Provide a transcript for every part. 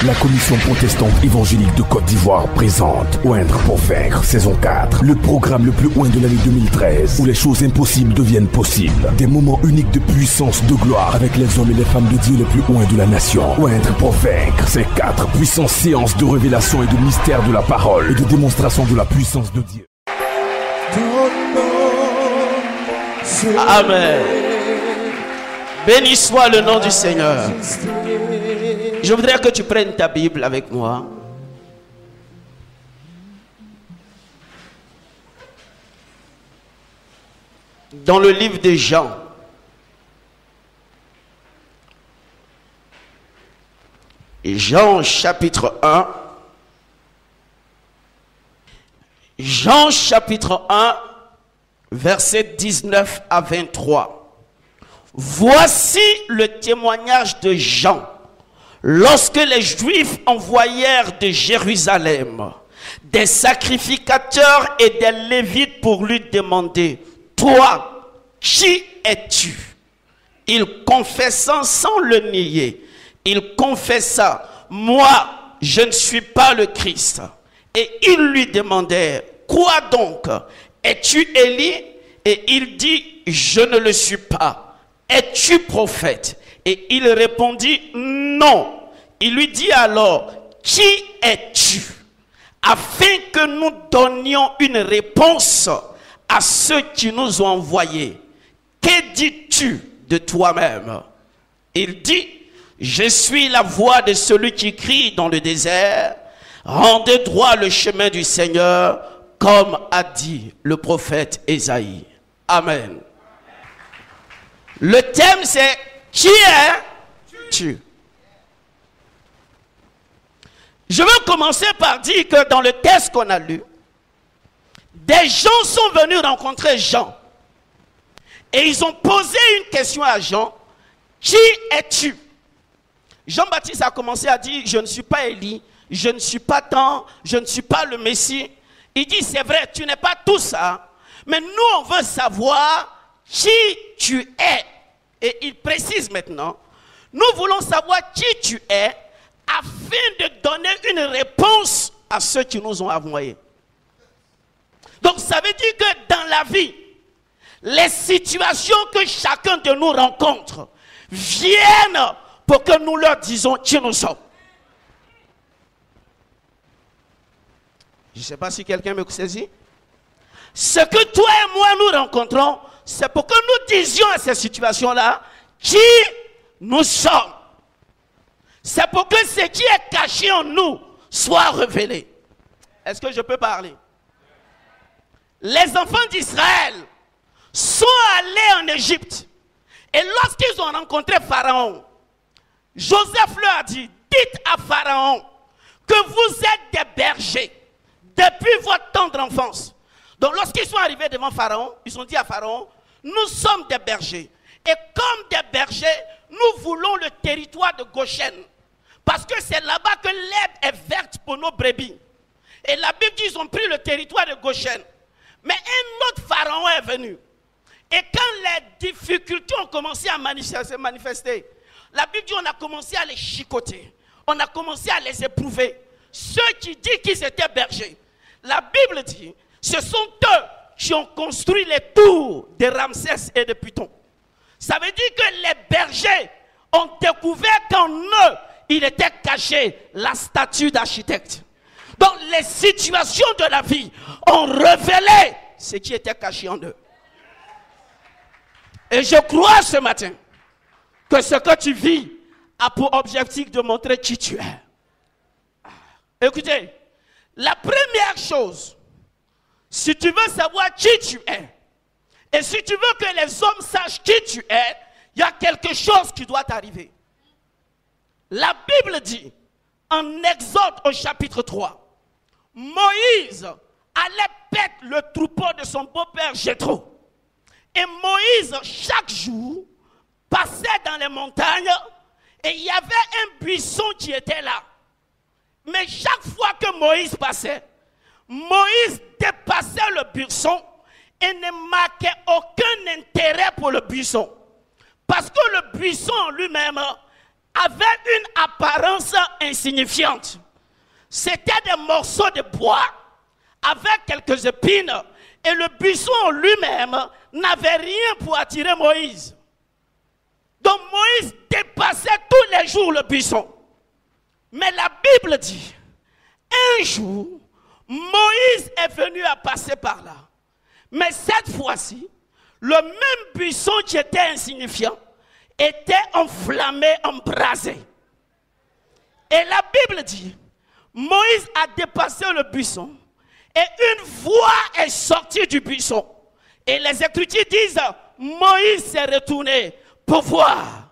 La commission protestante évangélique de Côte d'Ivoire présente Oindre pour vaincre, saison 4. Le programme le plus oint de l'année 2013, où les choses impossibles deviennent possibles. Des moments uniques de puissance, de gloire, avec les hommes et les femmes de Dieu les plus oints de la nation. Oindre pour vaincre, c'est 4 puissantes séances de révélation et de mystère de la parole et de démonstration de la puissance de Dieu. Amen. Béni soit le nom du Seigneur. Je voudrais que tu prennes ta Bible avec moi. Dans le livre de Jean. Jean chapitre 1. Jean chapitre 1, versets 19 à 23. Voici le témoignage de Jean. Lorsque les Juifs envoyèrent de Jérusalem des sacrificateurs et des Lévites pour lui demander « Toi, qui es-tu » Il confessa sans le nier. Il confessa « Moi, je ne suis pas le Christ ». Et ils lui demandèrent « Quoi donc? Es-tu Élie » Et il dit « Je ne le suis pas. Es-tu prophète » Et il répondit « Non ». Il lui dit alors « Qui es-tu » Afin que nous donnions une réponse à ceux qui nous ont envoyés. Que dis-tu de toi-même? Il dit « Je suis la voix de celui qui crie dans le désert. Rendez droit le chemin du Seigneur, comme a dit le prophète Ésaïe. » Amen. Le thème c'est « Qui es-tu » Je veux commencer par dire que dans le texte qu'on a lu, des gens sont venus rencontrer Jean. Et ils ont posé une question à Jean. Qui es-tu? Jean-Baptiste a commencé à dire, je ne suis pas Élie, je ne suis pas tant, je ne suis pas le Messie. Il dit, c'est vrai, tu n'es pas tout ça. Mais nous, on veut savoir qui tu es. Et il précise maintenant, nous voulons savoir qui tu es afin de donner une réponse à ceux qui nous ont envoyés. Donc ça veut dire que dans la vie, les situations que chacun de nous rencontre viennent pour que nous leur disons qui nous sommes. Je ne sais pas si quelqu'un me saisit. Ce que toi et moi nous rencontrons, c'est pour que nous disions à ces situations-là qui nous sommes. C'est pour que ce qui est caché en nous soit révélé. Est-ce que je peux parler? Les enfants d'Israël sont allés en Égypte. Et lorsqu'ils ont rencontré Pharaon, Joseph leur a dit, dites à Pharaon que vous êtes des bergers depuis votre tendre enfance. Donc lorsqu'ils sont arrivés devant Pharaon, ils ont dit à Pharaon, nous sommes des bergers. Et comme des bergers, nous voulons le territoire de Goshen. Parce que c'est là-bas que l'herbe est verte pour nos brebis. Et la Bible dit qu'ils ont pris le territoire de Goshen. Mais un autre pharaon est venu. Et quand les difficultés ont commencé à se manifester, la Bible dit qu'on a commencé à les chicoter. On a commencé à les éprouver. Ceux qui disent qu'ils étaient bergers. La Bible dit, ce sont eux qui ont construit les tours de Ramsès et de Python. Ça veut dire que les bergers ont découvert qu'en eux, il était caché la statue d'architecte. Donc les situations de la vie ont révélé ce qui était caché en eux. Et je crois ce matin que ce que tu vis a pour objectif de montrer qui tu es. Écoutez, la première chose, si tu veux savoir qui tu es, et si tu veux que les hommes sachent qui tu es, il y a quelque chose qui doit t'arriver. La Bible dit, en Exode au chapitre 3, Moïse allait paître le troupeau de son beau-père Jéthro. Et Moïse, chaque jour, passait dans les montagnes et il y avait un buisson qui était là. Mais chaque fois que Moïse passait, Moïse dépassait le buisson et ne marquait aucun intérêt pour le buisson. Parce que le buisson en lui-même avait une apparence insignifiante. C'était des morceaux de bois avec quelques épines et le buisson lui-même n'avait rien pour attirer Moïse. Donc Moïse dépassait tous les jours le buisson. Mais la Bible dit, un jour, Moïse est venu à passer par là. Mais cette fois-ci, le même buisson qui était insignifiant était enflammé, embrasé. Et la Bible dit, Moïse a dépassé le buisson et une voix est sortie du buisson. Et les Écritures disent, Moïse s'est retourné pour voir.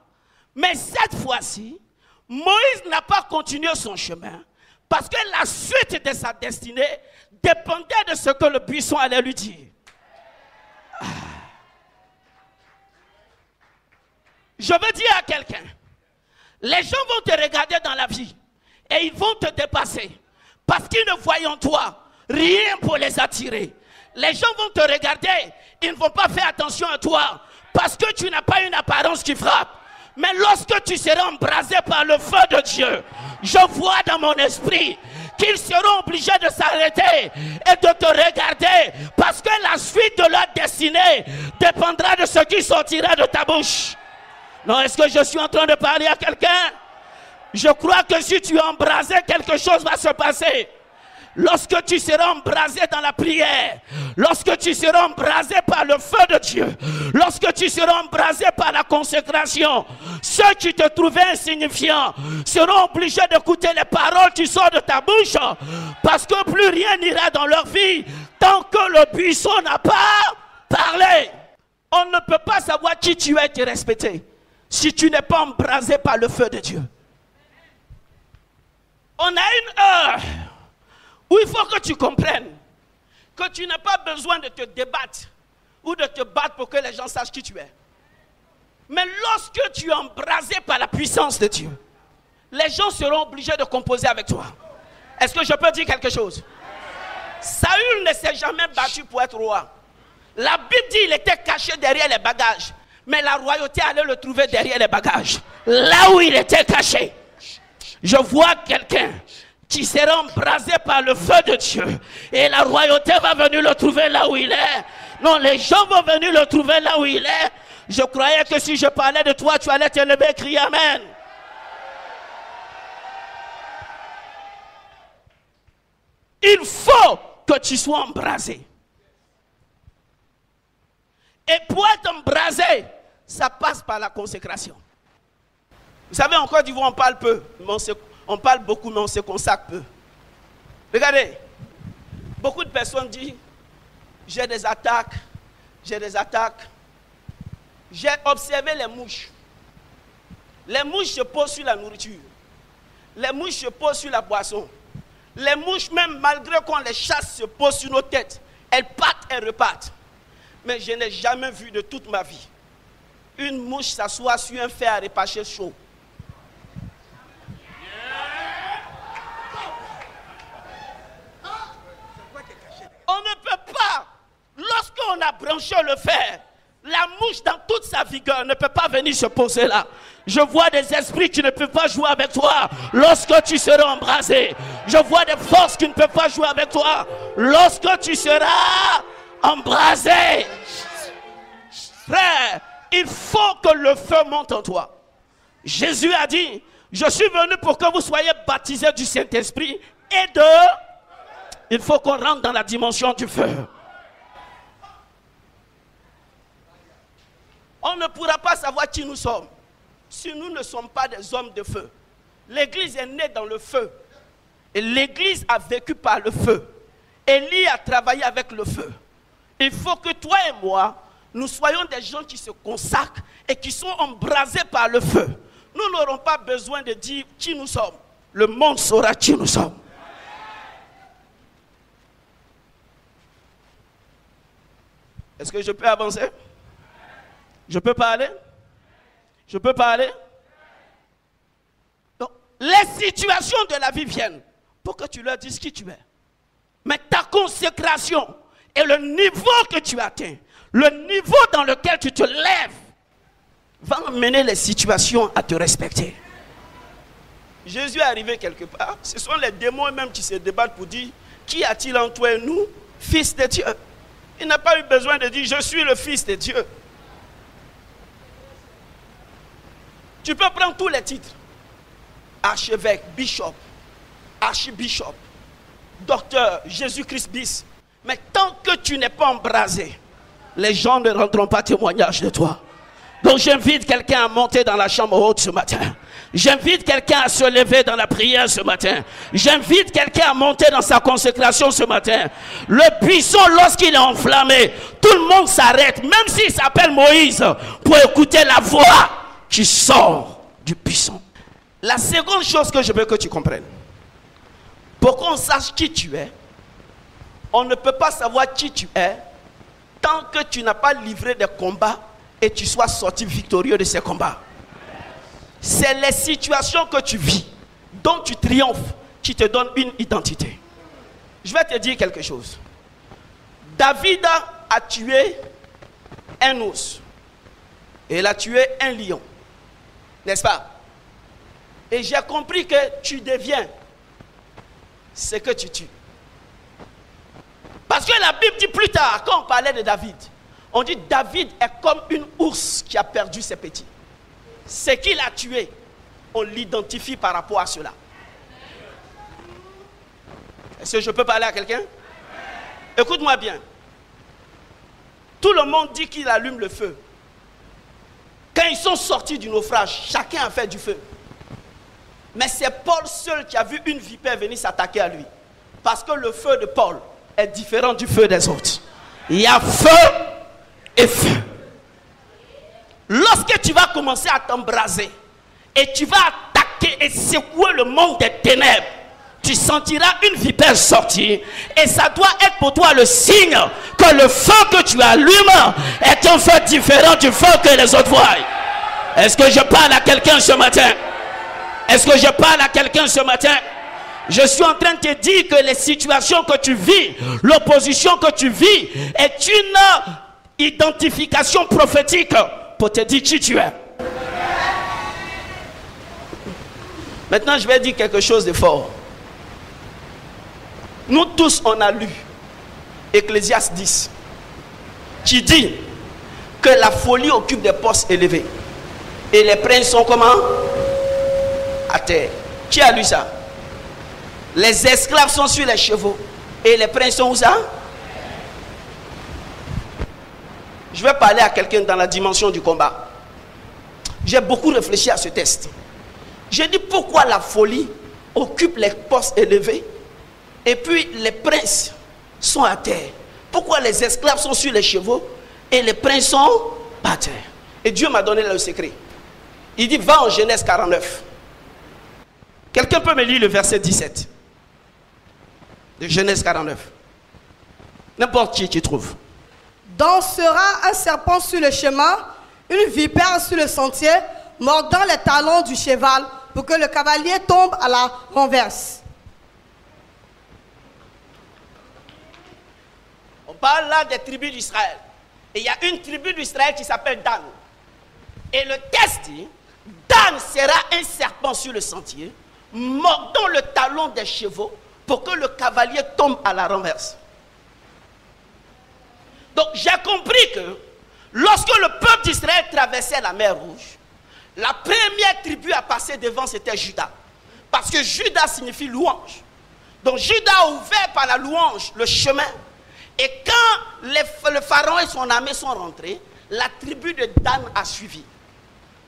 Mais cette fois-ci, Moïse n'a pas continué son chemin parce que la suite de sa destinée dépendait de ce que le buisson allait lui dire. Je veux dire à quelqu'un, les gens vont te regarder dans la vie et ils vont te dépasser parce qu'ils ne voient en toi rien pour les attirer. Les gens vont te regarder, ils ne vont pas faire attention à toi parce que tu n'as pas une apparence qui frappe. Mais lorsque tu seras embrasé par le feu de Dieu, je vois dans mon esprit qu'ils seront obligés de s'arrêter et de te regarder parce que la suite de leur destinée dépendra de ce qui sortira de ta bouche. Non, est-ce que je suis en train de parler à quelqu'un? Je crois que si tu es embrasé, quelque chose va se passer. Lorsque tu seras embrasé dans la prière, lorsque tu seras embrasé par le feu de Dieu, lorsque tu seras embrasé par la consécration, ceux qui te trouvaient insignifiants seront obligés d'écouter les paroles qui sortent de ta bouche parce que plus rien n'ira dans leur vie tant que le buisson n'a pas parlé. On ne peut pas savoir qui tu es et te respecter si tu n'es pas embrasé par le feu de Dieu. On a une heure où il faut que tu comprennes que tu n'as pas besoin de te débattre ou de te battre pour que les gens sachent qui tu es. Mais lorsque tu es embrasé par la puissance de Dieu, les gens seront obligés de composer avec toi. Est-ce que je peux dire quelque chose? Saül ne s'est jamais battu pour être roi. La Bible dit qu'il était caché derrière les bagages. Mais la royauté allait le trouver derrière les bagages. Là où il était caché. Je vois quelqu'un qui sera embrasé par le feu de Dieu. Et la royauté va venir le trouver là où il est. Non, les gens vont venir le trouver là où il est. Je croyais que si je parlais de toi, tu allais te lever et crier Amen. Il faut que tu sois embrasé. Et pour être embrasé, ça passe par la consécration. Vous savez, en Côte d'Ivoire, on parle peu, mais on parle beaucoup, mais on se consacre peu. Regardez, beaucoup de personnes disent, j'ai des attaques. J'ai observé les mouches. Les mouches se posent sur la nourriture. Les mouches se posent sur la boisson. Les mouches, même malgré qu'on les chasse, se posent sur nos têtes. Elles partent et repartent. Mais je n'ai jamais vu de toute ma vie une mouche s'asseoir sur un fer à repâcher chaud. On ne peut pas, lorsqu'on a branché le fer, la mouche dans toute sa vigueur ne peut pas venir se poser là. Je vois des esprits qui ne peuvent pas jouer avec toi lorsque tu seras embrasé. Je vois des forces qui ne peuvent pas jouer avec toi lorsque tu seras embrasé. Frère, il faut que le feu monte en toi. Jésus a dit, je suis venu pour que vous soyez baptisés du Saint-Esprit et de... Il faut qu'on rentre dans la dimension du feu. On ne pourra pas savoir qui nous sommes si nous ne sommes pas des hommes de feu. L'église est née dans le feu. Et l'église a vécu par le feu. Élie a travaillé avec le feu. Il faut que toi et moi, nous soyons des gens qui se consacrent et qui sont embrasés par le feu. Nous n'aurons pas besoin de dire qui nous sommes. Le monde saura qui nous sommes. Est-ce que je peux avancer? Je peux parler? Je peux parler? Donc, les situations de la vie viennent pour que tu leur dises qui tu es. Mais ta consécration et le niveau que tu atteins, le niveau dans lequel tu te lèves, va amener les situations à te respecter. Jésus est arrivé quelque part. Ce sont les démons eux-mêmes qui se débattent pour dire qui a-t-il en toi et nous, fils de Dieu. Il n'a pas eu besoin de dire je suis le fils de Dieu. Tu peux prendre tous les titres. Archevêque, bishop, archibishop, docteur, Jésus-Christ bis. Mais tant que tu n'es pas embrasé, les gens ne rendront pas témoignage de toi. Donc j'invite quelqu'un à monter dans la chambre haute ce matin. J'invite quelqu'un à se lever dans la prière ce matin. J'invite quelqu'un à monter dans sa consécration ce matin. Le buisson, lorsqu'il est enflammé, tout le monde s'arrête, même s'il s'appelle Moïse, pour écouter la voix qui sort du buisson. La seconde chose que je veux que tu comprennes, pour qu'on sache qui tu es, on ne peut pas savoir qui tu es tant que tu n'as pas livré des combats et tu sois sorti victorieux de ces combats. C'est les situations que tu vis, dont tu triomphes, qui te donnent une identité. Je vais te dire quelque chose. David a tué un ours. Et il a tué un lion. N'est-ce pas? Et j'ai compris que tu deviens ce que tu tues. Parce que la Bible dit plus tard, quand on parlait de David, on dit David est comme une ours qui a perdu ses petits. Ce qu'il a tué, on l'identifie par rapport à cela. Est-ce que je peux parler à quelqu'un? Écoute-moi bien. Tout le monde dit qu'il allume le feu. Quand ils sont sortis du naufrage, chacun a fait du feu. Mais c'est Paul seul qui a vu une vipère venir s'attaquer à lui. Parce que le feu de Paul est différent du feu des autres. Il y a feu et feu. Lorsque tu vas commencer à t'embraser et tu vas attaquer et secouer le monde des ténèbres, tu sentiras une vipère sortir et ça doit être pour toi le signe que le feu que tu allumes est un feu différent du feu que les autres voient. Est-ce que je parle à quelqu'un ce matin? Est-ce que je parle à quelqu'un ce matin? Je suis en train de te dire que les situations que tu vis, l'opposition que tu vis est une identification prophétique pour te dire qui tu es. Maintenant, je vais dire quelque chose de fort. Nous tous, on a lu Ecclésiaste 10 qui dit que la folie occupe des postes élevés et les princes sont comment? À terre. Qui a lu ça? Les esclaves sont sur les chevaux et les princes sont où ça? Je vais parler à quelqu'un dans la dimension du combat. J'ai beaucoup réfléchi à ce test. J'ai dit pourquoi la folie occupe les postes élevés et puis les princes sont à terre. Pourquoi les esclaves sont sur les chevaux et les princes sont à terre? Et Dieu m'a donné le secret. Il dit va en Genèse 49. Quelqu'un peut me lire le verset 17 de Genèse 49. N'importe qui tu trouves. Dansera un serpent sur le chemin, une vipère sur le sentier, mordant les talons du cheval pour que le cavalier tombe à la renverse. On parle là des tribus d'Israël. Et il y a une tribu d'Israël qui s'appelle Dan. Et le texte dit, Dan sera un serpent sur le sentier, mordant le talon des chevaux pour que le cavalier tombe à la renverse. Donc j'ai compris que lorsque le peuple d'Israël traversait la mer Rouge, la première tribu à passer devant c'était Juda. Parce que Juda signifie louange. Donc Juda a ouvert par la louange le chemin. Et quand le pharaon et son armée sont rentrés, la tribu de Dan a suivi.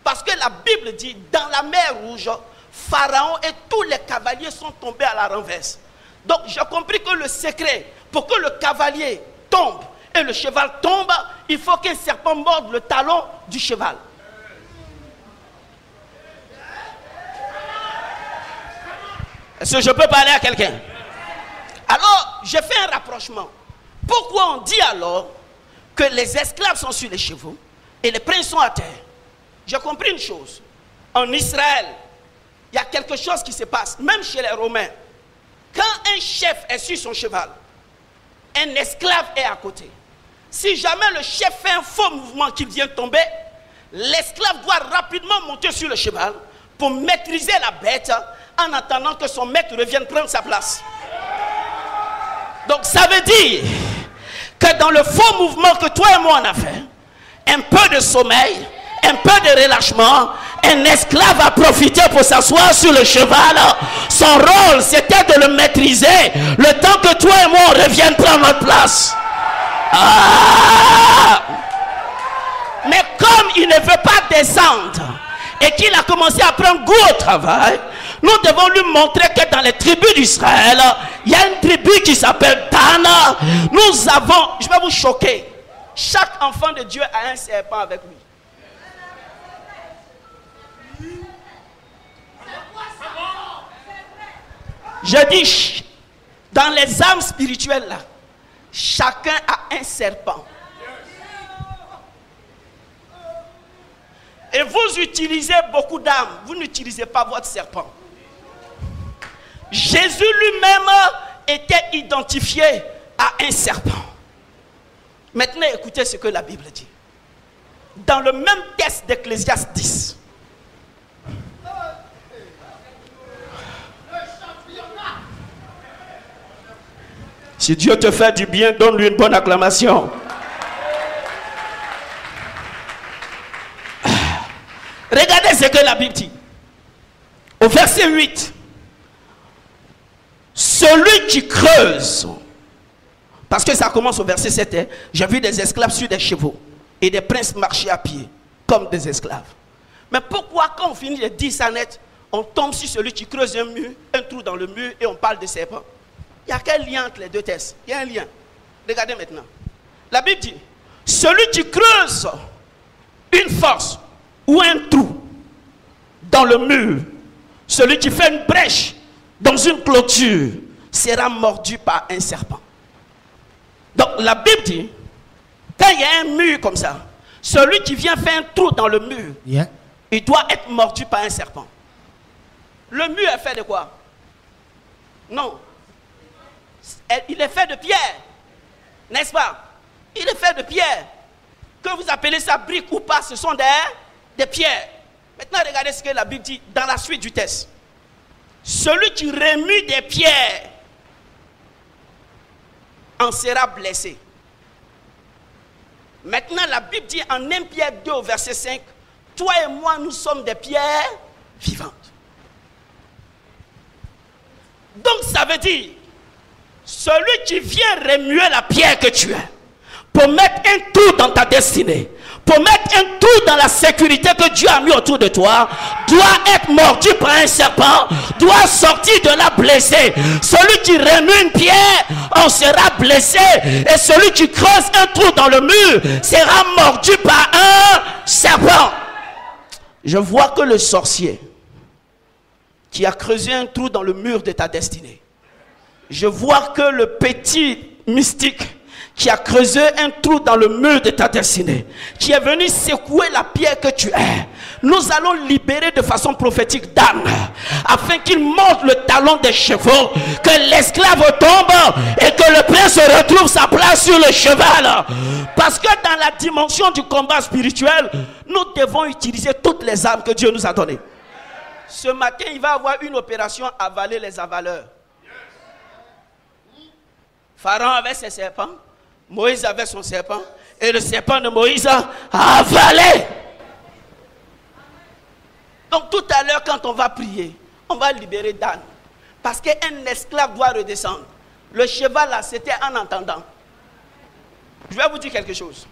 Parce que la Bible dit, dans la mer Rouge, Pharaon et tous les cavaliers sont tombés à la renverse. Donc j'ai compris que le secret, pour que le cavalier tombe et le cheval tombe, il faut qu'un serpent morde le talon du cheval. Est-ce que je peux parler à quelqu'un? Alors, j'ai fait un rapprochement. Pourquoi on dit alors que les esclaves sont sur les chevaux et les princes sont à terre? J'ai compris une chose. En Israël, il y a quelque chose qui se passe, même chez les Romains. Quand un chef est sur son cheval, un esclave est à côté. Si jamais le chef fait un faux mouvement qu'il vient tomber, l'esclave doit rapidement monter sur le cheval pour maîtriser la bête en attendant que son maître revienne prendre sa place. Donc ça veut dire que dans le faux mouvement que toi et moi on a fait, un peu de sommeil, un peu de relâchement, un esclave a profité pour s'asseoir sur le cheval. Son rôle c'était de le maîtriser le temps que toi et moi on revienne prendre notre place. Mais comme il ne veut pas descendre et qu'il a commencé à prendre goût au travail, nous devons lui montrer que dans les tribus d'Israël, il y a une tribu qui s'appelle Dan. Nous avons, je vais vous choquer, chaque enfant de Dieu a un serpent avec lui. Je dis, dans les âmes spirituelles là, chacun a un serpent. Et vous utilisez beaucoup d'âmes, vous n'utilisez pas votre serpent. Jésus lui-même était identifié à un serpent. Maintenant, écoutez ce que la Bible dit. Dans le même texte d'Ecclésiaste 10. Si Dieu te fait du bien, donne-lui une bonne acclamation. Regardez ce que la Bible dit. Au verset 8. Celui qui creuse. Parce que ça commence au verset 7. Hein, j'ai vu des esclaves sur des chevaux. Et des princes marcher à pied. Comme des esclaves. Mais pourquoi quand on finit de dire ça net, on tombe sur celui qui creuse un mur, un trou dans le mur et on parle de serpent? Il y a quel lien entre les deux textes? Il y a un lien. Regardez maintenant. La Bible dit, celui qui creuse une fosse ou un trou dans le mur, celui qui fait une brèche dans une clôture, sera mordu par un serpent. Donc la Bible dit, quand il y a un mur comme ça, celui qui vient faire un trou dans le mur, il doit être mordu par un serpent. Le mur est fait de quoi? Non. Il est fait de pierre. N'est-ce pas? Il est fait de pierre. Que vous appelez ça brique ou pas, ce sont des pierres. Maintenant, regardez ce que la Bible dit dans la suite du texte. Celui qui remue des pierres en sera blessé. Maintenant, la Bible dit en 1 Pierre 2 au verset 5, toi et moi, nous sommes des pierres vivantes. Donc, ça veut dire, celui qui vient remuer la pierre que tu es, pour mettre un trou dans ta destinée, pour mettre un trou dans la sécurité que Dieu a mis autour de toi, doit être mordu par un serpent, doit sortir de là blessé. Celui qui remue une pierre, on sera blessé. Et celui qui creuse un trou dans le mur, sera mordu par un serpent. Je vois que le sorcier qui a creusé un trou dans le mur de ta destinée, je vois que le petit mystique qui a creusé un trou dans le mur de ta destinée, qui est venu secouer la pierre que tu es, nous allons libérer de façon prophétique d'âme, afin qu'il monte le talon des chevaux, que l'esclave tombe et que le prince retrouve sa place sur le cheval. Parce que dans la dimension du combat spirituel, nous devons utiliser toutes les armes que Dieu nous a données. Ce matin, il va y avoir une opération avaler les avaleurs. Pharaon avait ses serpents, Moïse avait son serpent, et le serpent de Moïse a avalé. Donc tout à l'heure, quand on va prier, on va libérer Dan. Parce qu'un esclave doit redescendre. Le cheval là, c'était en entendant. Je vais vous dire quelque chose.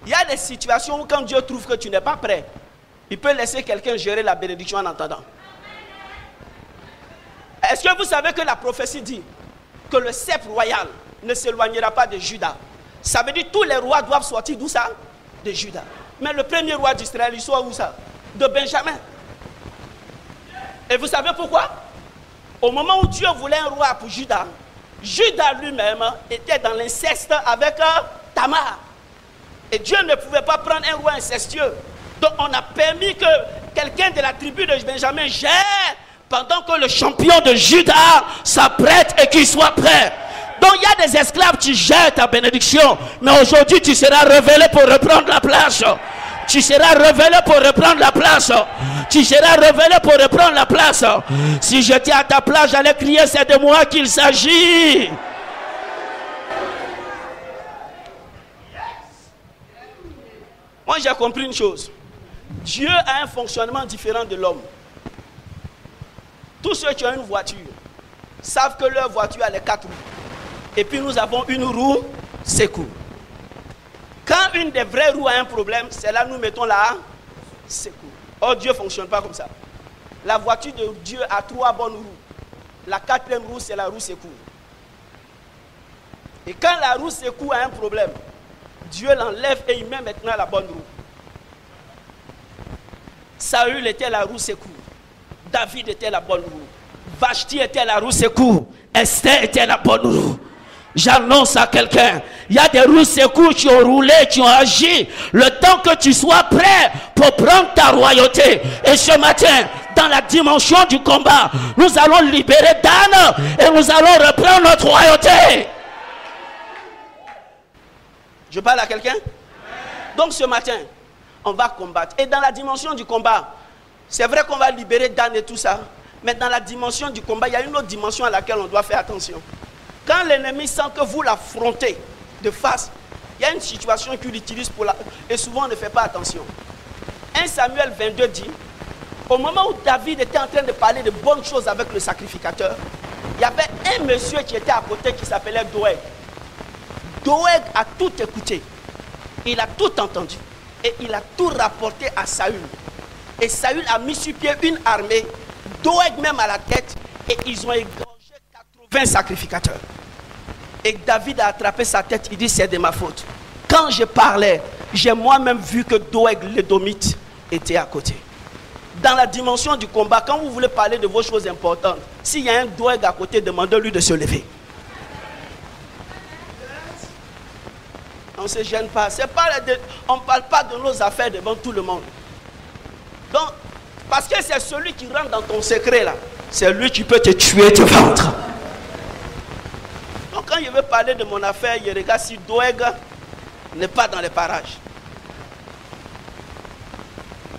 Il y a des situations où quand Dieu trouve que tu n'es pas prêt, il peut laisser quelqu'un gérer la bénédiction en entendant. Est-ce que vous savez que la prophétie dit que le sceptre royal ne s'éloignera pas de Juda? Ça veut dire que tous les rois doivent sortir d'où ça? De Juda. Mais le premier roi d'Israël, il sort où ça? De Benjamin. Et vous savez pourquoi? Au moment où Dieu voulait un roi pour Juda, Juda lui-même était dans l'inceste avec Tamar. Et Dieu ne pouvait pas prendre un roi incestueux. Donc on a permis que quelqu'un de la tribu de Benjamin gère pendant que le champion de Juda s'apprête et qu'il soit prêt. Donc il y a des esclaves qui gèrent ta bénédiction. Mais aujourd'hui tu seras révélé pour reprendre la place. Tu seras révélé pour reprendre la place. tu seras révélé pour reprendre la place. Si j'étais à ta place, j'allais crier, c'est de moi qu'il s'agit. Moi, j'ai compris une chose. Dieu a un fonctionnement différent de l'homme. Tous ceux qui ont une voiture savent que leur voiture a les 4 roues. Et puis nous avons une roue secours. Quand une des vraies roues a un problème, c'est là que nous mettons la secours. Or, Dieu ne fonctionne pas comme ça. La voiture de Dieu a 3 bonnes roues. La 4e roue, c'est la roue secours. Et quand la roue secours a un problème, Dieu l'enlève et il met maintenant la bonne roue. Saül était la roue secours. David était la bonne roue. Vashti était la roue secours. Esther était la bonne roue. J'annonce à quelqu'un, il y a des roues secours qui ont roulé, qui ont agi, le temps que tu sois prêt pour prendre ta royauté. Et ce matin, dans la dimension du combat, nous allons libérer Dan et nous allons reprendre notre royauté. Je parle à quelqu'un? Donc ce matin, on va combattre. Et dans la dimension du combat, c'est vrai qu'on va libérer Dan et tout ça, mais dans la dimension du combat, il y a une autre dimension à laquelle on doit faire attention. Quand l'ennemi sent que vous l'affrontez de face, il y a une situation qu'il utilise pour la... Et souvent on ne fait pas attention. 1 Samuel 22 dit, au moment où David était en train de parler de bonnes choses avec le sacrificateur, il y avait un monsieur qui était à côté qui s'appelait Doeg. Doeg a tout écouté. Il a tout entendu. Et il a tout rapporté à Saül. Et Saül a mis sur pied une armée, Doeg même à la tête, et ils ont égorgé 80 sacrificateurs. Et David a attrapé sa tête, il dit c'est de ma faute. Quand je parlais, j'ai moi-même vu que Doeg l'édomite était à côté. Dans la dimension du combat, quand vous voulez parler de vos choses importantes, s'il y a un Doeg à côté, demandez-lui de se lever. On ne se gêne pas. On ne parle pas de nos affaires devant tout le monde. Donc, parce que c'est celui qui rentre dans ton secret là, c'est lui qui peut te tuer, te vendre. Donc quand je veux parler de mon affaire, je regarde si Doeg n'est pas dans les parages.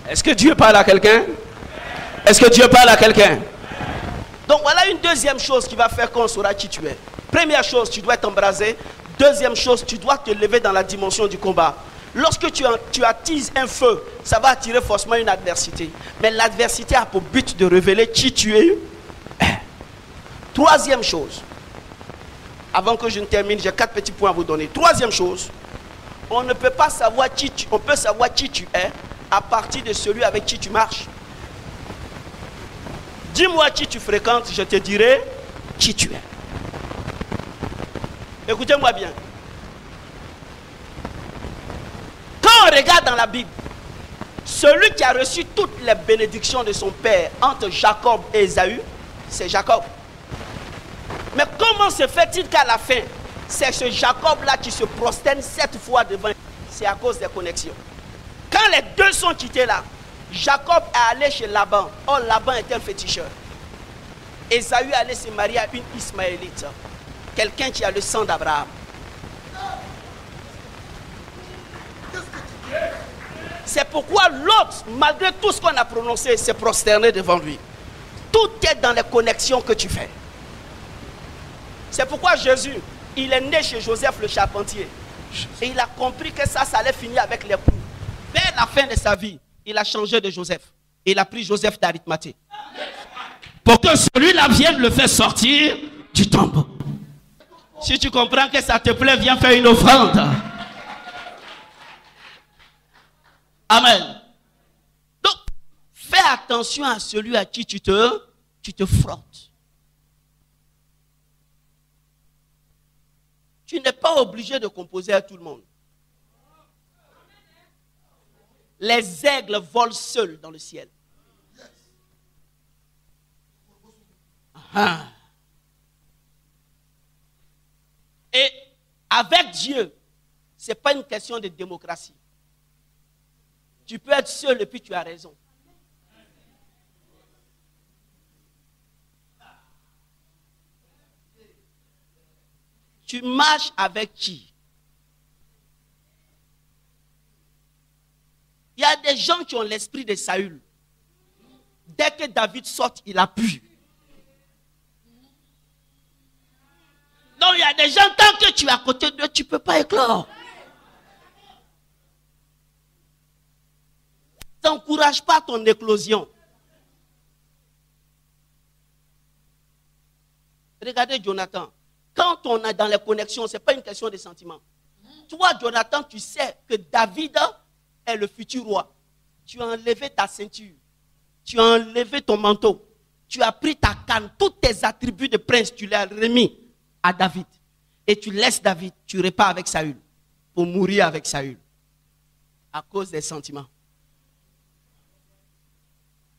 Est-ce que Dieu parle à quelqu'un? Est-ce que Dieu parle à quelqu'un? Donc voilà une deuxième chose qui va faire qu'on saura qui tu es. Première chose, tu dois t'embraser. Deuxième chose, tu dois te lever dans la dimension du combat. Lorsque tu attises un feu, ça va attirer forcément une adversité. Mais l'adversité a pour but de révéler qui tu es. Troisième chose, avant que je ne termine, j'ai 4 petits points à vous donner. Troisième chose, on ne peut pas savoir on peut savoir qui tu es à partir de celui avec qui tu marches. Dis-moi qui tu fréquentes, je te dirai qui tu es. Écoutez-moi bien. Quand on regarde dans la Bible, celui qui a reçu toutes les bénédictions de son père entre Jacob et Ésaü, c'est Jacob. Mais comment se fait-il qu'à la fin, c'est ce Jacob-là qui se prosterne 7 fois devant? C'est à cause des connexions. Quand les deux sont quittés là, Jacob est allé chez Laban. Oh, Laban était un féticheur. Ésaü est allé se marier à une Ismaélite. Quelqu'un qui a le sang d'Abraham. C'est pourquoi l'autre, malgré tout ce qu'on a prononcé, s'est prosterné devant lui. Tout est dans les connexions que tu fais. C'est pourquoi Jésus, il est né chez Joseph le charpentier. Et il a compris que ça allait finir avec les coups. Vers la fin de sa vie, il a changé de Joseph. Il a pris Joseph d'Arimathée. Pour que celui-là vienne le faire sortir du tombeau. Si tu comprends que ça te plaît, viens faire une offrande. Amen. Donc, fais attention à celui à qui tu te frottes. Tu n'es pas obligé de composer à tout le monde. Les aigles volent seuls dans le ciel. Ah. Et avec Dieu, ce n'est pas une question de démocratie. Tu peux être seul et puis tu as raison. Tu marches avec qui? Il y a des gens qui ont l'esprit de Saül. dès que David sort, il a pu. Donc il y a des gens, tant que tu es à côté d'eux, tu ne peux pas éclore. T'encourage pas ton éclosion. Regardez Jonathan. Quand on est dans les connexions, ce n'est pas une question de sentiments. Toi, Jonathan, tu sais que David est le futur roi. Tu as enlevé ta ceinture. Tu as enlevé ton manteau. Tu as pris ta canne. Tous tes attributs de prince, tu les as remis à David. Et tu laisses David. Tu repars avec Saül. Pour mourir avec Saül. À cause des sentiments.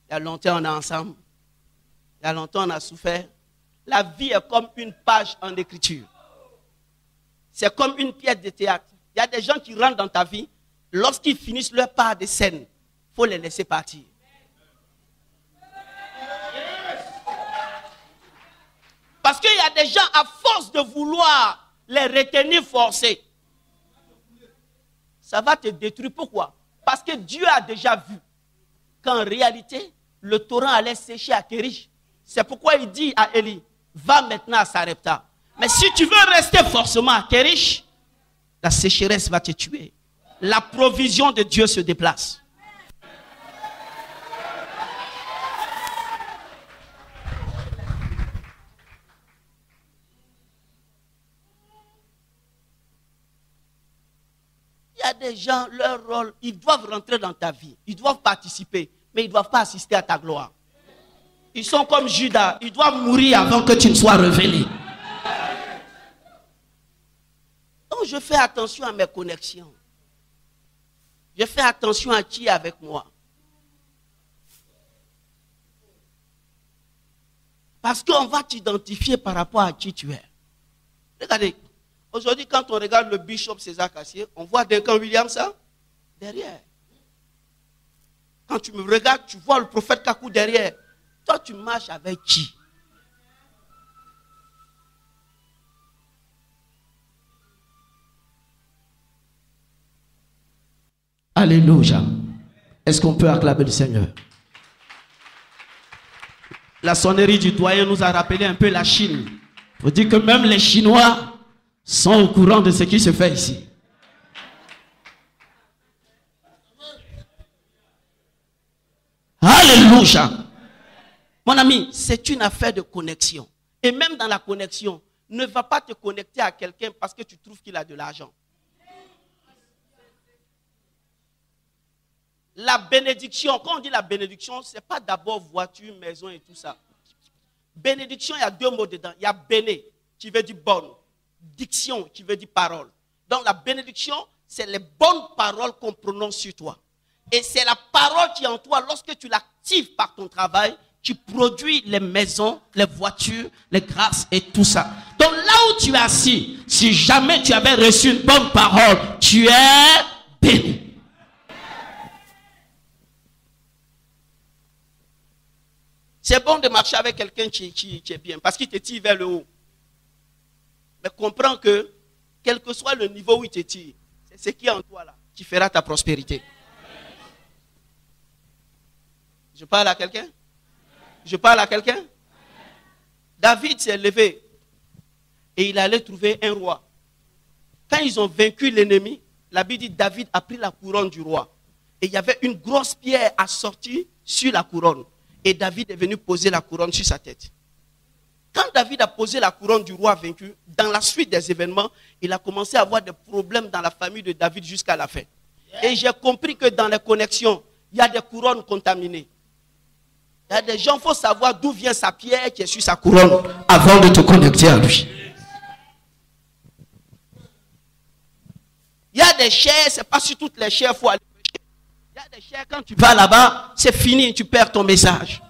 Il y a longtemps, on est ensemble. Il y a longtemps, on a souffert. La vie est comme une page en écriture. C'est comme une pièce de théâtre. Il y a des gens qui rentrent dans ta vie. Lorsqu'ils finissent leur part de scène, il faut les laisser partir. Parce qu'il y a des gens, à force de vouloir les retenir forcés, ça va te détruire. Pourquoi? Parce que Dieu a déjà vu qu'en réalité, le torrent allait sécher à Kérish. C'est pourquoi il dit à Élie, va maintenant à Sarepta. Mais si tu veux rester forcément à Kérish, la sécheresse va te tuer. La provision de Dieu se déplace. Il y a des gens, leur rôle, ils doivent rentrer dans ta vie. Ils doivent participer, mais ils ne doivent pas assister à ta gloire. Ils sont comme Judas, ils doivent mourir avant que tu ne sois révélé. Donc je fais attention à mes connexions. Je fais attention à qui est avec moi. Parce qu'on va t'identifier par rapport à qui tu es. Regardez, aujourd'hui quand on regarde le bishop César Cassier, on voit Duncan Williams ça derrière. Quand tu me regardes, tu vois le prophète Kakou derrière. Toi, tu marches avec qui? Alléluia. Est-ce qu'on peut acclamer le Seigneur? La sonnerie du doyen nous a rappelé un peu la Chine. Il faut dire que même les Chinois sont au courant de ce qui se fait ici. Alléluia. Mon ami, c'est une affaire de connexion. Et même dans la connexion, ne va pas te connecter à quelqu'un parce que tu trouves qu'il a de l'argent. La bénédiction, quand on dit la bénédiction, ce n'est pas d'abord voiture, maison et tout ça. Bénédiction, il y a deux mots dedans. Il y a béné, qui veut dire bonne. Diction, qui veut dire parole. Donc la bénédiction, c'est les bonnes paroles qu'on prononce sur toi. Et c'est la parole qui est en toi, lorsque tu l'actives par ton travail, tu produis les maisons, les voitures, les grâces et tout ça. Donc là où tu es assis, si jamais tu avais reçu une bonne parole, tu es béni. C'est bon de marcher avec quelqu'un qui est bien, parce qu'il te tire vers le haut. Mais comprends que, quel que soit le niveau où il te tire, c'est ce qui est en toi là, qui fera ta prospérité. Je parle à quelqu'un? Je parle à quelqu'un? David s'est levé et il allait trouver un roi. Quand ils ont vaincu l'ennemi, la Bible dit David a pris la couronne du roi. Et il y avait une grosse pierre assortie sur la couronne. Et David est venu poser la couronne sur sa tête. Quand David a posé la couronne du roi vaincu, dans la suite des événements, il a commencé à avoir des problèmes dans la famille de David jusqu'à la fin. Et j'ai compris que dans les connexions, il y a des couronnes contaminées. Il y a des gens, il faut savoir d'où vient sa pierre qui est sur sa couronne avant de te connecter à lui. Il y a des chairs, ce n'est pas sur toutes les chairs, il faut aller prêcher. Il y a des chairs, quand tu vas là-bas, c'est fini, tu perds ton message.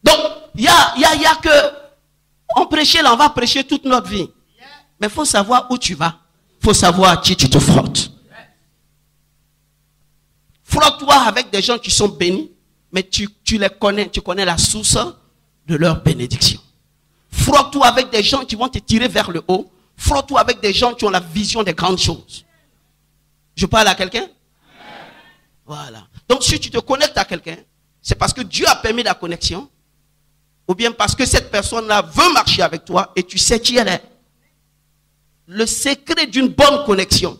Donc, il y a que, on prêchait là, on va prêcher toute notre vie. Mais il faut savoir où tu vas. Il faut savoir à qui tu te frottes. Frotte-toi avec des gens qui sont bénis, mais tu les connais, tu connais la source de leur bénédiction. Frotte-toi avec des gens qui vont te tirer vers le haut. Frotte-toi avec des gens qui ont la vision des grandes choses. Je parle à quelqu'un? Voilà. Donc si tu te connectes à quelqu'un, c'est parce que Dieu a permis la connexion, ou bien parce que cette personne-là veut marcher avec toi et tu sais qui elle est. Le secret d'une bonne connexion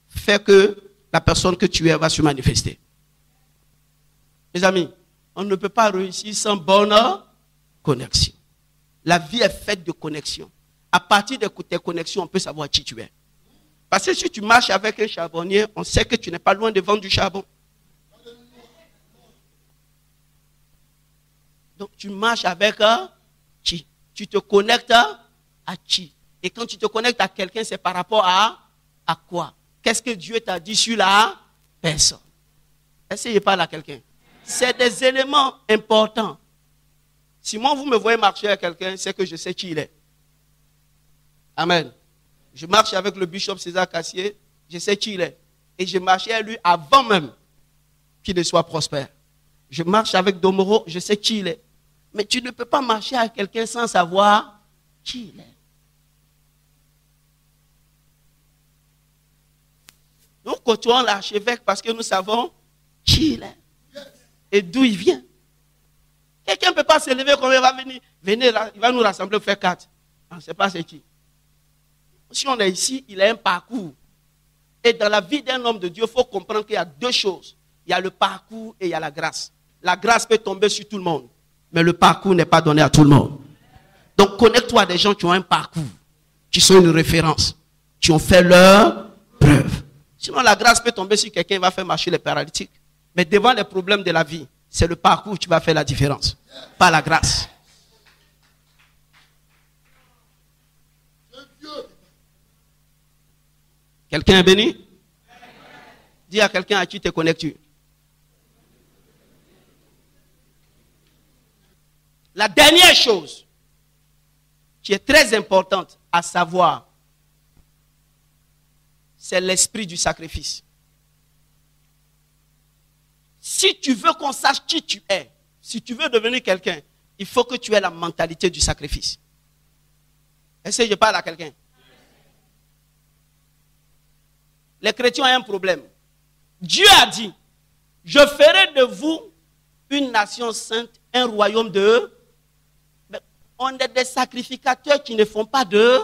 fait que la personne que tu es va se manifester. Mes amis, on ne peut pas réussir sans bonne connexion. La vie est faite de connexions. À partir de tes connexions, on peut savoir qui tu es. Parce que si tu marches avec un charbonnier, on sait que tu n'es pas loin de vendre du charbon. Donc tu marches avec qui? Tu te connectes à qui? Et quand tu te connectes à quelqu'un, c'est par rapport à quoi? Qu'est-ce que Dieu t'a dit sur la personne? Essayez pas à quelqu'un. C'est des éléments importants. Si moi, vous me voyez marcher avec quelqu'un, c'est que je sais qui il est. Amen. Je marche avec le bishop César Cassier, je sais qui il est. Et je marchais à lui avant même qu'il ne soit prospère. Je marche avec Domoro, je sais qui il est. Mais tu ne peux pas marcher avec quelqu'un sans savoir qui il est. Nous côtoyons l'archevêque parce que nous savons qui il est et d'où il vient. Quelqu'un ne peut pas se lever comme il va venir. Venez là, il va nous rassembler pour faire 4. On ne sait pas c'est qui. Si on est ici, il a un parcours. Et dans la vie d'un homme de Dieu, il faut comprendre qu'il y a deux choses. Il y a le parcours et il y a la grâce. La grâce peut tomber sur tout le monde. Mais le parcours n'est pas donné à tout le monde. Donc connecte-toi à des gens qui ont un parcours, qui sont une référence, qui ont fait leur preuve. Sinon la grâce peut tomber sur quelqu'un qui va faire marcher les paralytiques. Mais devant les problèmes de la vie, c'est le parcours qui va faire la différence, pas la grâce. Quelqu'un est béni? Dis à quelqu'un à qui te connectes-tu. La dernière chose qui est très importante à savoir, c'est l'esprit du sacrifice. Si tu veux qu'on sache qui tu es, si tu veux devenir quelqu'un, il faut que tu aies la mentalité du sacrifice. Est-ce que je parle à quelqu'un? Les chrétiens ont un problème. Dieu a dit, je ferai de vous une nation sainte, un royaume de... Mais on est des sacrificateurs qui ne font pas de...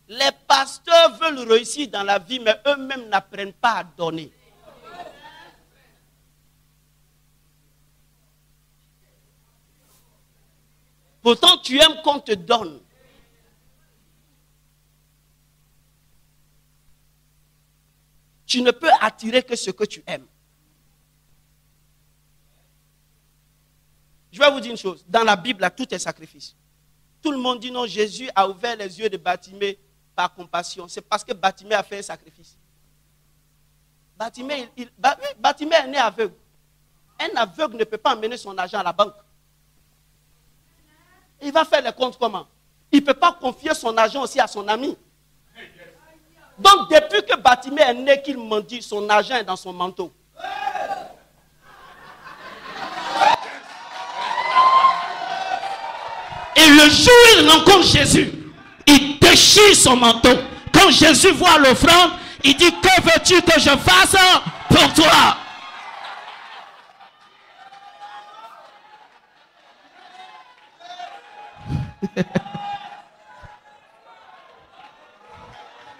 Les pasteurs veulent réussir dans la vie, mais eux-mêmes n'apprennent pas à donner. Pourtant, tu aimes qu'on te donne. Tu ne peux attirer que ce que tu aimes. Je vais vous dire une chose. Dans la Bible, là, tout est sacrifice. Tout le monde dit non, Jésus a ouvert les yeux de Bartimée par compassion. C'est parce que Bartimée a fait un sacrifice. Bartimée est né aveugle. Un aveugle ne peut pas emmener son argent à la banque. Il va faire les comptes comment? Il ne peut pas confier son argent aussi à son ami. Donc, depuis que Bartimée est né, qu'il m'a dit, son argent est dans son manteau. Et le jour où il rencontre Jésus, il déchire son manteau. Quand Jésus voit l'offrande, il dit, que veux-tu que je fasse pour toi?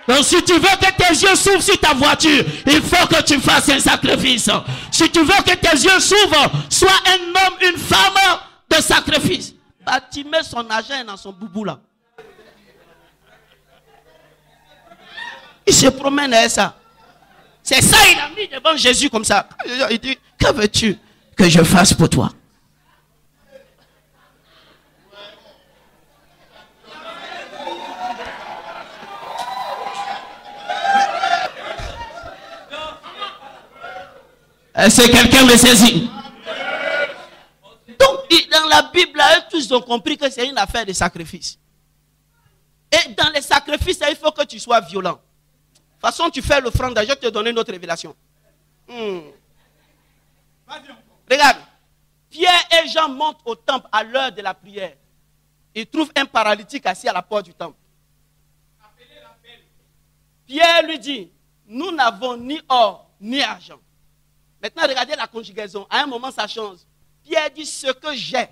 Donc si tu veux que tes yeux s'ouvrent sur ta voiture, il faut que tu fasses un sacrifice. Si tu veux que tes yeux s'ouvrent, sois un homme, une femme de sacrifice. Bartimée, son argent est dans son boubou là. Il se promène avec ça. C'est ça, il a mis devant Jésus comme ça. Il dit, que veux-tu que je fasse pour toi? Est-ce que quelqu'un me saisit? Donc, dans la Bible, eux tous ont compris que c'est une affaire de sacrifice. Et dans les sacrifices, il faut que tu sois violent. De toute façon, tu fais l'offrande, je vais te donner une autre révélation. Regarde, Pierre et Jean montent au temple à l'heure de la prière. Ils trouvent un paralytique assis à la porte du temple. Pierre lui dit, nous n'avons ni or ni argent. Maintenant, regardez la conjugaison. À un moment, ça change. Pierre dit ce que j'ai.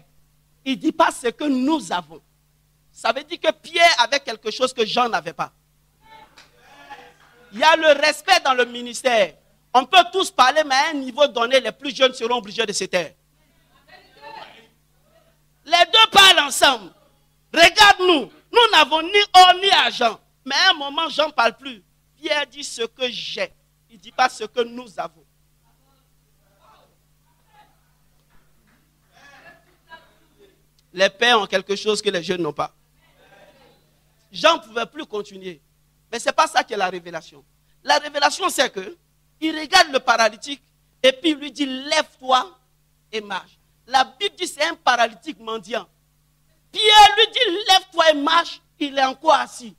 Il ne dit pas ce que nous avons. Ça veut dire que Pierre avait quelque chose que Jean n'avait pas. Il y a le respect dans le ministère. On peut tous parler, mais à un niveau donné, les plus jeunes seront obligés de se taire. Les deux parlent ensemble. Regarde-nous. Nous n'avons ni or ni argent. Mais à un moment, Jean ne parle plus. Pierre dit ce que j'ai. Il ne dit pas ce que nous avons. Les pères ont quelque chose que les jeunes n'ont pas. Jean ne pouvait plus continuer. Mais ce n'est pas ça qui est la révélation. La révélation, c'est que il regarde le paralytique et puis il lui dit, lève-toi et marche. La Bible dit, c'est un paralytique mendiant. Pierre lui dit, lève-toi et marche. Il est encore assis.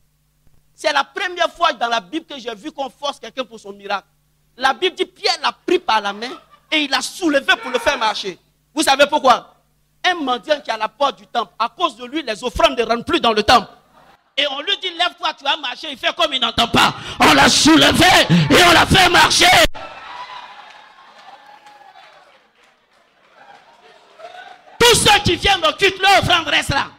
C'est la première fois dans la Bible que j'ai vu qu'on force quelqu'un pour son miracle. La Bible dit, Pierre l'a pris par la main et il l'a soulevé pour le faire marcher. Vous savez pourquoi? Un mendiant qui est à la porte du temple, à cause de lui, les offrandes ne rentrent plus dans le temple. Et on lui dit, lève-toi, tu vas marcher. Il fait comme il n'entend pas. On l'a soulevé et on l'a fait marcher. Tous ceux qui viennent au culte, leur offrande reste là.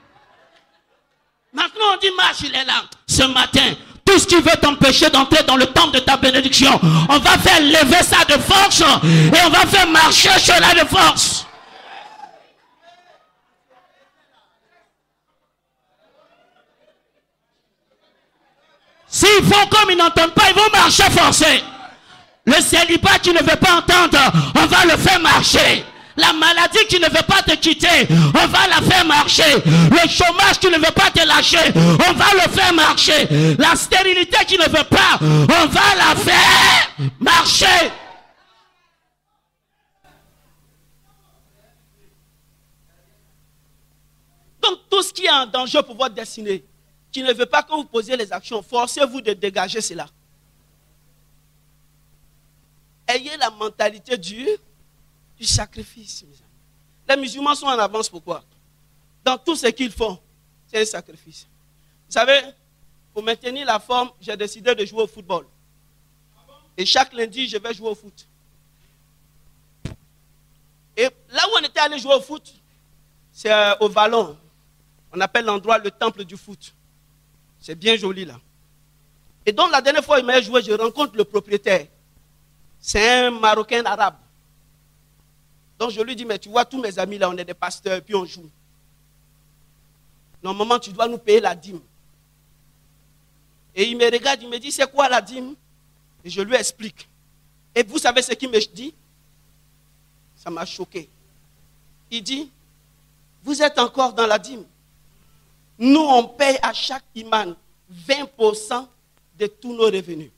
Maintenant, on dit, marche, il est là. Ce matin, tout ce qui veut t'empêcher d'entrer dans le temple de ta bénédiction, on va faire lever ça de force et on va faire marcher cela de force. S'ils font comme ils n'entendent pas, ils vont marcher forcé. Le célibat qui ne veut pas entendre, on va le faire marcher. La maladie qui ne veut pas te quitter, on va la faire marcher. Le chômage qui ne veut pas te lâcher, on va le faire marcher. La stérilité qui ne veut pas, on va la faire marcher. Donc tout ce qui est en danger pour votre destinée, qui ne veut pas que vous posiez les actions, forcez-vous de dégager cela. Ayez la mentalité du sacrifice. Les musulmans sont en avance, pourquoi? Dans tout ce qu'ils font, c'est un sacrifice. Vous savez, pour maintenir la forme, j'ai décidé de jouer au football. Et chaque lundi, je vais jouer au foot. Et là où on était allé jouer au foot, c'est au Vallon. On appelle l'endroit le temple du foot. C'est bien joli là. Et donc la dernière fois où il m'a joué, je rencontre le propriétaire. C'est un Marocain arabe. Donc je lui dis, mais tu vois, tous mes amis là, on est des pasteurs et puis on joue. Normalement, tu dois nous payer la dîme. Et il me regarde, il me dit, c'est quoi la dîme? Et je lui explique. Et vous savez ce qu'il me dit? Ça m'a choqué. Il dit, vous êtes encore dans la dîme. Nous, on paye à chaque imam 20% de tous nos revenus.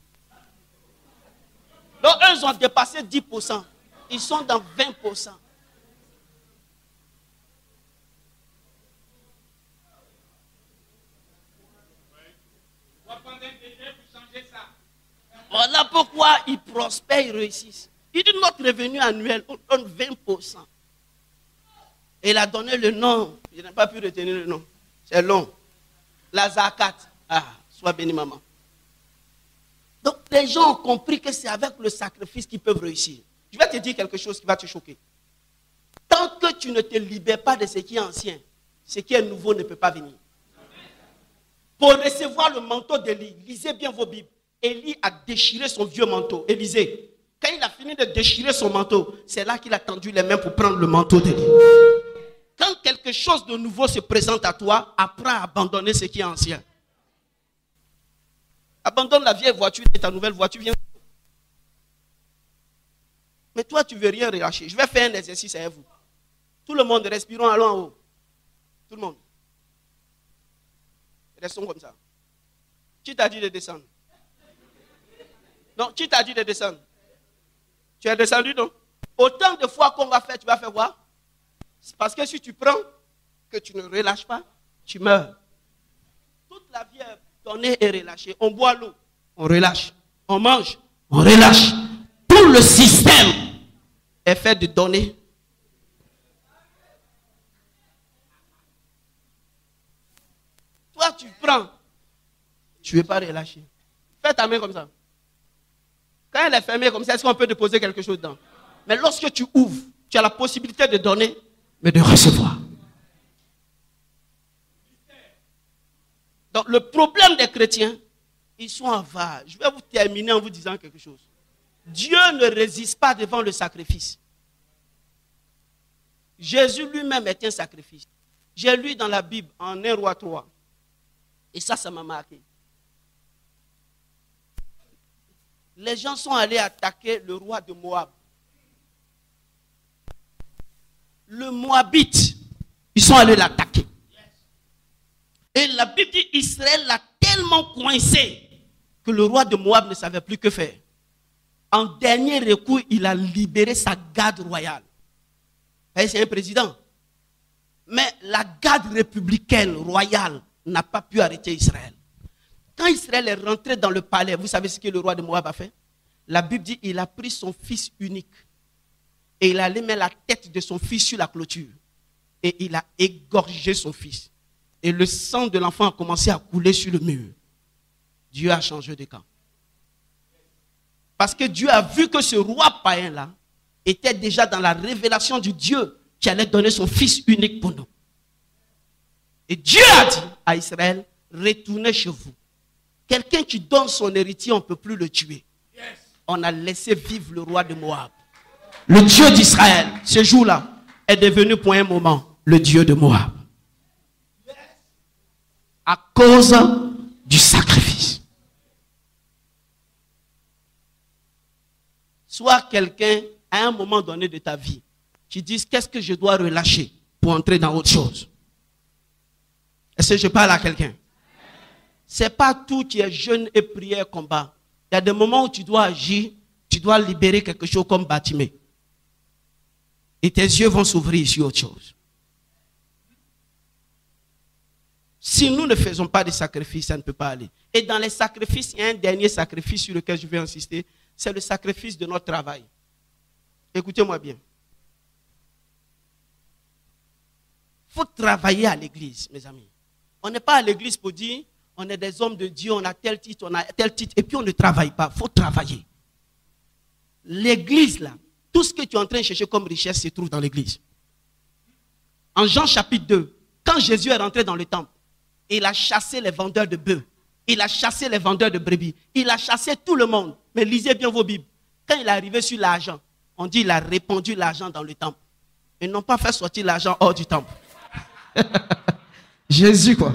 Donc, eux, ils ont dépassé 10%. Ils sont dans 20%. Voilà pourquoi ils prospèrent, ils réussissent. Il dit, notre revenu annuel, on donne 20%. Et il a donné le nom. Je n'ai pas pu retenir le nom. C'est long. La zakat. Ah, sois béni, maman. Donc, les gens ont compris que c'est avec le sacrifice qu'ils peuvent réussir. Je vais te dire quelque chose qui va te choquer. Tant que tu ne te libères pas de ce qui est ancien, ce qui est nouveau ne peut pas venir. Pour recevoir le manteau d'Élie, lisez bien vos Bibles. Élie a déchiré son vieux manteau. Élisée, quand il a fini de déchirer son manteau, c'est là qu'il a tendu les mains pour prendre le manteau d'Élie. Quand quelque chose de nouveau se présente à toi, apprends à abandonner ce qui est ancien. Abandonne la vieille voiture et ta nouvelle voiture vient. Mais toi, tu ne veux rien relâcher. Je vais faire un exercice avec vous. Tout le monde, respirons, allons en haut. Tout le monde. Restons comme ça. Qui t'a dit de descendre? Non, qui t'a dit de descendre? Tu es descendu, non? Autant de fois qu'on va faire, tu vas faire quoi? C'est parce que si tu prends, que tu ne relâches pas, tu meurs. Toute la vie est donnée et relâchée. On boit l'eau, on relâche. On mange, on relâche. Tout le système est fait de donner. Toi, tu prends, tu ne veux pas relâcher. Fais ta main comme ça. Quand elle est fermée comme ça, est-ce qu'on peut déposer quelque chose dedans? Mais lorsque tu ouvres, tu as la possibilité de donner, mais de recevoir. Donc le problème des chrétiens, ils sont avares. Je vais vous terminer en vous disant quelque chose. Dieu ne résiste pas devant le sacrifice. Jésus lui-même est un sacrifice. J'ai lu dans la Bible en 1 Roi 3. Et ça m'a marqué. Les gens sont allés attaquer le roi de Moab. Le Moabite, ils sont allés l'attaquer. Et la Bible dit Israël l'a tellement coincé que le roi de Moab ne savait plus que faire. En dernier recours, il a libéré sa garde royale. C'est un président. Mais la garde républicaine royale n'a pas pu arrêter Israël. Quand Israël est rentré dans le palais, vous savez ce que le roi de Moab a fait? La Bible dit il a pris son fils unique et il allait mettre la tête de son fils sur la clôture et il a égorgé son fils. Et le sang de l'enfant a commencé à couler sur le mur. Dieu a changé de camp. Parce que Dieu a vu que ce roi païen-là était déjà dans la révélation du Dieu qui allait donner son fils unique pour nous. Et Dieu a dit à Israël, retournez chez vous. Quelqu'un qui donne son héritier, on ne peut plus le tuer. On a laissé vivre le roi de Moab. Le Dieu d'Israël, ce jour-là, est devenu pour un moment le Dieu de Moab. À cause du sacrifice. Soit quelqu'un, à un moment donné de ta vie, qui dise qu'est-ce que je dois relâcher pour entrer dans autre chose. Est-ce que je parle à quelqu'un? Ce n'est pas tout qui est jeûne et prière combat. Il y a des moments où tu dois agir, tu dois libérer quelque chose comme Batimée. Et tes yeux vont s'ouvrir sur autre chose. Si nous ne faisons pas de sacrifices, ça ne peut pas aller. Et dans les sacrifices, il y a un dernier sacrifice sur lequel je vais insister, c'est le sacrifice de notre travail. Écoutez-moi bien. Il faut travailler à l'église, mes amis. On n'est pas à l'église pour dire, on est des hommes de Dieu, on a tel titre, et puis on ne travaille pas. Il faut travailler. L'église, là, tout ce que tu es en train de chercher comme richesse se trouve dans l'église. En Jean chapitre 2, quand Jésus est rentré dans le temple, il a chassé les vendeurs de bœufs, il a chassé les vendeurs de brebis, il a chassé tout le monde. Mais lisez bien vos Bibles. Quand il est arrivé sur l'argent, on dit qu'il a répandu l'argent dans le temple. Ils n'ont pas fait sortir l'argent hors du temple. Jésus, quoi.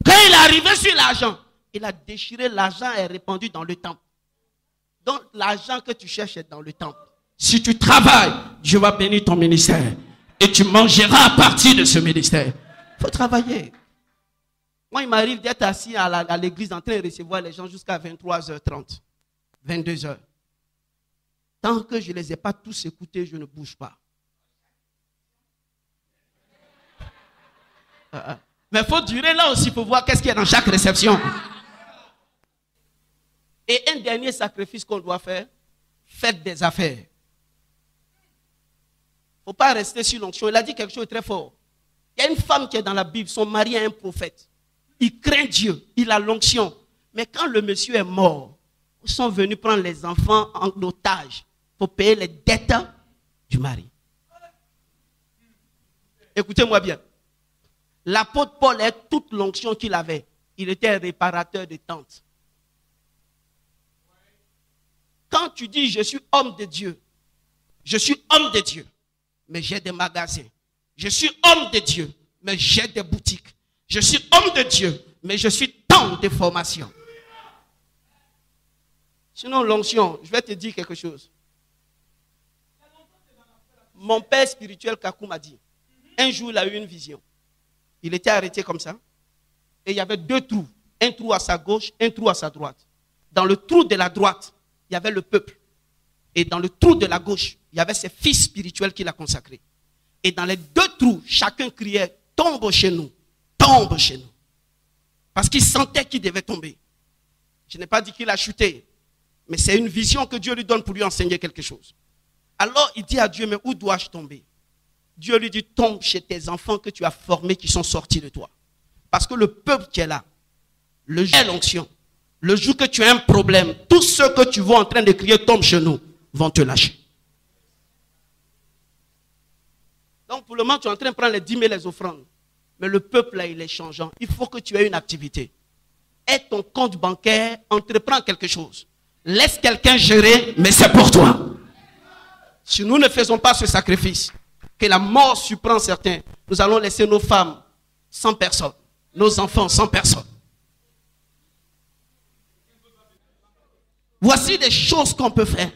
Quand il est arrivé sur l'argent, il a déchiré l'argent et répandu dans le temple. Donc l'argent que tu cherches est dans le temple. Si tu travailles, Dieu va bénir ton ministère. Et tu mangeras à partir de ce ministère. Il faut travailler. Moi, il m'arrive d'être assis à l'église en train de recevoir les gens jusqu'à 23h30, 22h. Tant que je ne les ai pas tous écoutés, je ne bouge pas. Mais il faut durer là aussi pour voir qu'est-ce qu'il y a dans chaque réception. Et un dernier sacrifice qu'on doit faire, faites des affaires. Il ne faut pas rester sur l'onction. Il a dit quelque chose de très fort. Il y a une femme qui est dans la Bible, son mari est un prophète. Il craint Dieu, il a l'onction. Mais quand le monsieur est mort, ils sont venus prendre les enfants en otage pour payer les dettes du mari. Écoutez-moi bien. L'apôtre Paul est toute l'onction qu'il avait. Il était un réparateur de tentes. Quand tu dis je suis homme de Dieu, je suis homme de Dieu, mais j'ai des magasins. Je suis homme de Dieu, mais j'ai des boutiques. Je suis homme de Dieu, mais je suis tant de formation. Sinon, l'onction, je vais te dire quelque chose. Mon père spirituel, Kakou, m'a dit, un jour, il a eu une vision. Il était arrêté comme ça. Et il y avait deux trous. Un trou à sa gauche, un trou à sa droite. Dans le trou de la droite, il y avait le peuple. Et dans le trou de la gauche, il y avait ses fils spirituels qu'il a consacrés. Et dans les deux trous, chacun criait, tombe chez nous, tombe chez nous. Parce qu'il sentait qu'il devait tomber. Je n'ai pas dit qu'il a chuté. Mais c'est une vision que Dieu lui donne pour lui enseigner quelque chose. Alors il dit à Dieu, mais où dois-je tomber? Dieu lui dit, tombe chez tes enfants que tu as formés qui sont sortis de toi. Parce que le peuple qui est là, l'onction, le jour que tu as un problème, tous ceux que tu vois en train de crier tombe chez nous vont te lâcher. Donc pour le moment, tu es en train de prendre les 10 000 les offrandes. Mais le peuple là, il est changeant. Il faut que tu aies une activité. Aide ton compte bancaire, entreprends quelque chose. Laisse quelqu'un gérer, mais c'est pour toi. Si nous ne faisons pas ce sacrifice, que la mort surprend certains, nous allons laisser nos femmes sans personne, nos enfants sans personne. Voici des choses qu'on peut faire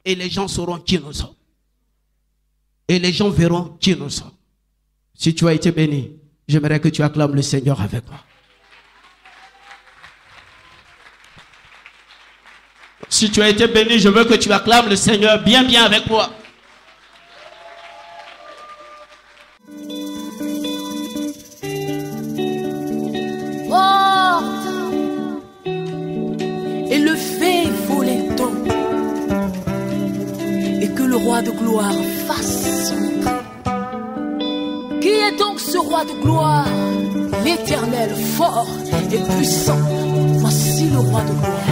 et les gens sauront qui nous sommes. Et les gens verront qui nous sommes. Si tu as été béni, j'aimerais que tu acclames le Seigneur avec moi. Si tu as été béni, je veux que tu acclames le Seigneur bien avec moi. Et le fait voler tombe, et que le roi de gloire fasse son entrée. Qui est donc ce roi de gloire? L'Éternel fort et puissant. Voici le roi de gloire.